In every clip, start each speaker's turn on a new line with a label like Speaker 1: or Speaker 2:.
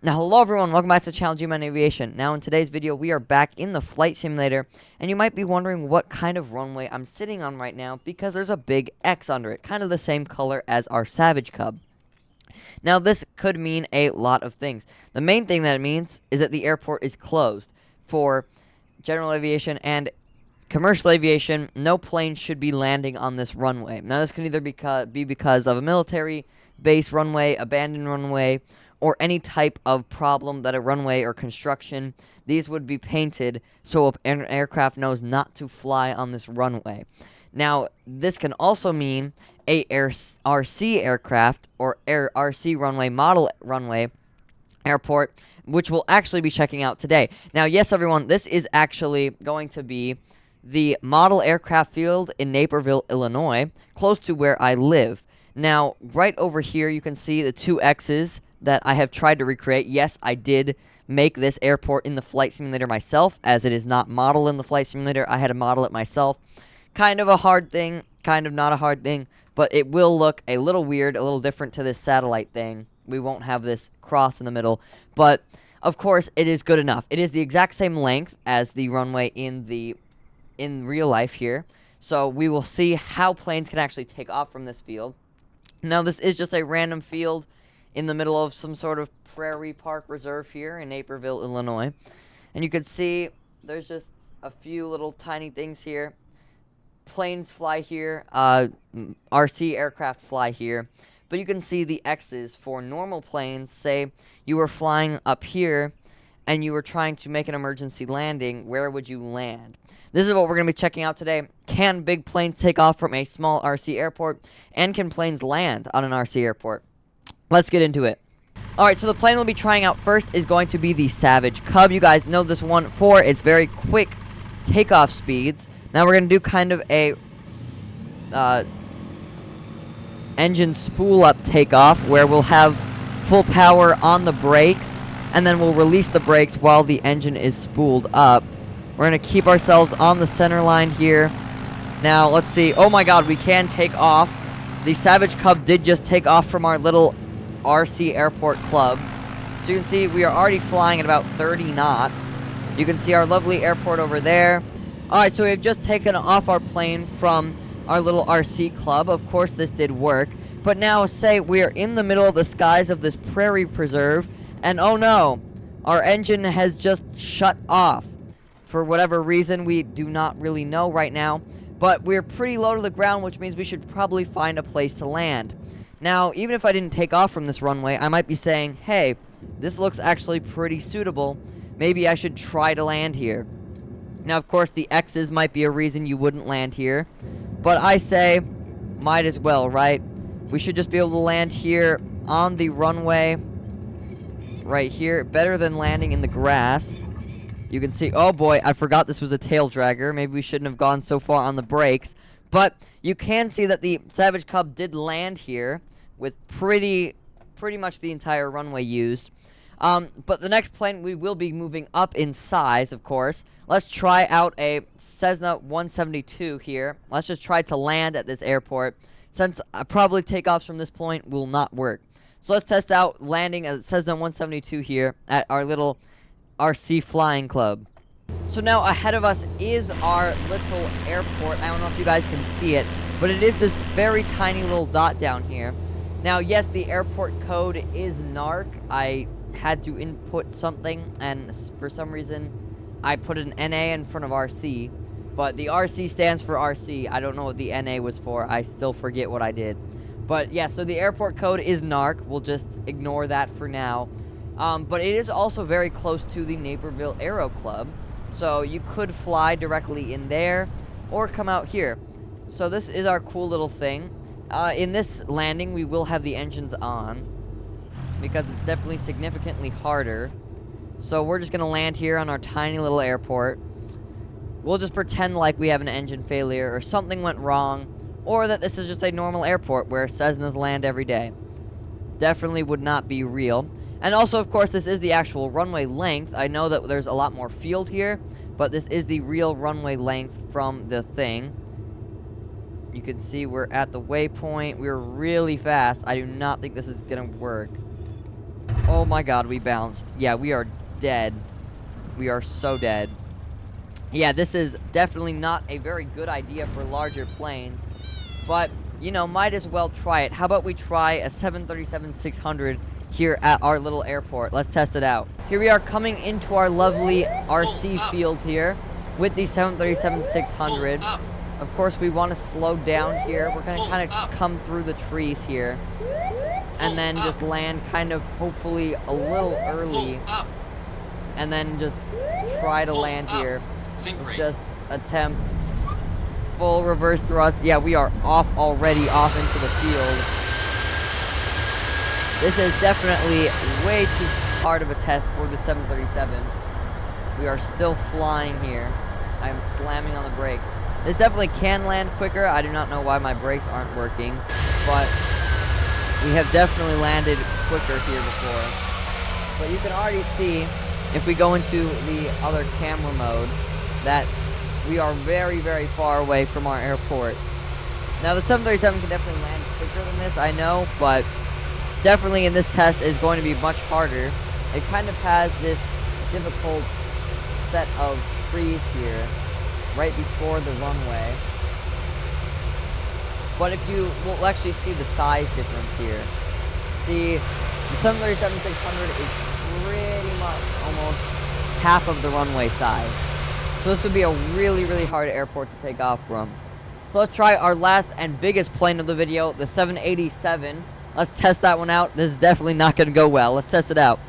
Speaker 1: Now, hello everyone, welcome back to the channel G-Man Aviation. Now, in today's video, we are back in the flight simulator, and you might be wondering what kind of runway I'm sitting on right now, because there's a big X under it, kind of the same color as our Savage Cub. Now, this could mean a lot of things. The main thing that it means is that the airport is closed. For general aviation and commercial aviation, no plane should be landing on this runway. Now, this can either be because of a military base runway, abandoned runway, or any type of problem that a runway or construction, these would be painted so an aircraft knows not to fly on this runway. Now, this can also mean a RC aircraft or RC runway model runway airport, which we'll actually be checking out today. Now, yes, everyone, this is actually going to be the model aircraft field in Naperville, Illinois, close to where I live. Now, right over here, you can see the two X's that I have tried to recreate. Yes, I did make this airport in the flight simulator myself, as it is not modeled in the flight simulator. I had to model it myself. Kind of a hard thing, kind of not a hard thing, but it will look a little weird, a little different to this satellite thing. We won't have this cross in the middle, but of course, it is good enough. It is the exact same length as the runway in real life here, so we will see how planes can actually take off from this field. Now, this is just a random field in the middle of some sort of prairie park reserve here in Naperville, Illinois. And you can see there's just a few little tiny things here. Planes fly here, RC aircraft fly here. But you can see the X's for normal planes. Say you were flying up here and you were trying to make an emergency landing, where would you land? This is what we're going to be checking out today. Can big planes take off from a small RC airport? And can planes land on an RC airport? Let's get into it. Alright, so the plane we'll be trying out first is going to be the Savage Cub. You guys know this one for its very quick takeoff speeds. Now we're going to do kind of a engine spool up takeoff, where we'll have full power on the brakes, and then we'll release the brakes while the engine is spooled up. We're going to keep ourselves on the center line here. Now, let's see. Oh my god, we can take off. The Savage Cub did just take off from our little RC airport club. So you can see we are already flying at about 30 knots. You can see our lovely airport over there. Alright, so we have just taken off our plane from our little RC club. Of course, this did work. But now, say we are in the middle of the skies of this prairie preserve, and oh no, our engine has just shut off. For whatever reason, we do not really know right now. But we're pretty low to the ground, which means we should probably find a place to land. Now, even if I didn't take off from this runway, I might be saying, hey, this looks actually pretty suitable. Maybe I should try to land here. Now, of course, the X's might be a reason you wouldn't land here. But I say, might as well, right? We should just be able to land here on the runway right here. Better than landing in the grass. You can see, oh boy, I forgot this was a tail dragger. Maybe we shouldn't have gone so far on the brakes. But you can see that the Savage Cub did land here with pretty much the entire runway used. But the next plane, we will be moving up in size, of course. Let's try out a Cessna 172 here. Let's just try to land at this airport, since probably takeoffs from this point will not work. So let's test out landing a Cessna 172 here at our little RC flying club. So now ahead of us is our little airport. I don't know if you guys can see it, but it is this very tiny little dot down here. Now, yes, the airport code is NARC. I had to input something, and for some reason, I put an NA in front of RC. But the RC stands for RC. I don't know what the NA was for. I still forget what I did. But yeah, so the airport code is NARC. We'll just ignore that for now. But it is also very close to the Naperville Aero Club. So you could fly directly in there or come out here. So this is our cool little thing. In this landing, we will have the engines on, because it's definitely significantly harder. So we're just going to land here on our tiny little airport. We'll just pretend like we have an engine failure or something went wrong, or that this is just a normal airport where Cessnas land every day. Definitely would not be real. And also, of course, this is the actual runway length. I know that there's a lot more field here, but this is the real runway length from the thing. You can see we're at the waypoint. We're really fast. I do not think this is going to work. Oh my god, we bounced. Yeah, we are dead. We are so dead. Yeah, this is definitely not a very good idea for larger planes. But, you know, might as well try it. How about we try a 737-600 here at our little airport? Let's test it out. Here we are coming into our lovely RC field here with the 737-600. Of course, we want to slow down here. We're going to kind of come through the trees here. And then just land kind of hopefully a little early. And then just try to land here. Let's just attempt full reverse thrust. Yeah, we are off already, off into the field. This is definitely way too hard of a test for the 737. We are still flying here. I am slamming on the brakes. This definitely can land quicker. I do not know why my brakes aren't working, but we have definitely landed quicker here before. But you can already see, if we go into the other camera mode, that we are very, very far away from our airport. Now, the 737 can definitely land quicker than this, I know, but definitely in this test is going to be much harder. It kind of has this difficult set of trees here right before the runway. But if you will actually see the size difference here. See, the 737-600 is pretty much almost half of the runway size. So this would be a really, really hard airport to take off from. So let's try our last and biggest plane of the video, the 787. Let's test that one out. This is definitely not going to go well. Let's test it out.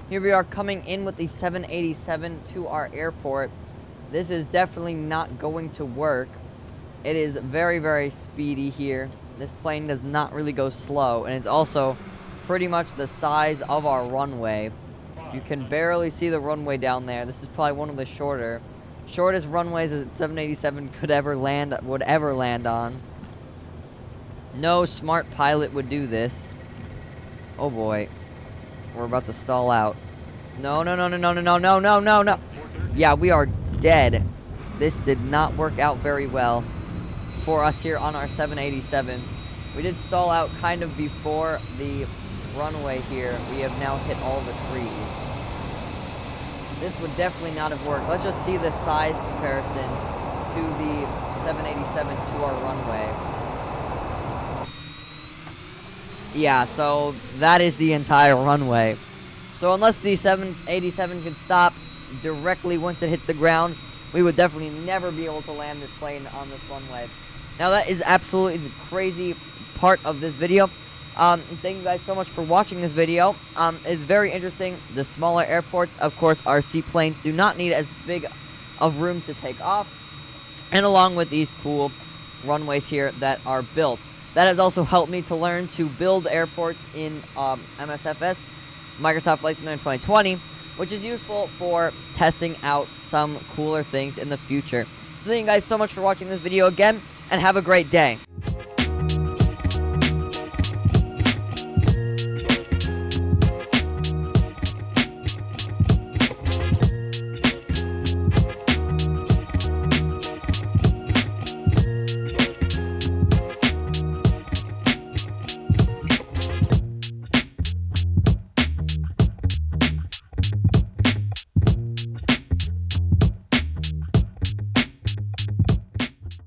Speaker 1: Here we are coming in with the 787 to our airport. This is definitely not going to work. It is very, very speedy here. This plane does not really go slow, and it's also pretty much the size of our runway. You can barely see the runway down there. This is probably one of the shortest runways that 787 would ever land on. No smart pilot would do this. Oh boy. We're about to stall out. No. Yeah, we are dead. This did not work out very well for us here on our 787. We did stall out kind of before the runway here. We have now hit all the trees. This would definitely not have worked. Let's just see the size comparison to the 787 to our runway. Yeah, so that is the entire runway. So unless the 787 could stop directly once it hits the ground, we would definitely never be able to land this plane on this runway. Now that is absolutely the crazy part of this video. Thank you guys so much for watching this video. It's very interesting. The smaller airports, of course, our seaplanes do not need as big of room to take off. And along with these cool runways here that are built. That has also helped me to learn to build airports in MSFS, Microsoft Flight Simulator 2020, which is useful for testing out some cooler things in the future. So thank you guys so much for watching this video again, and have a great day.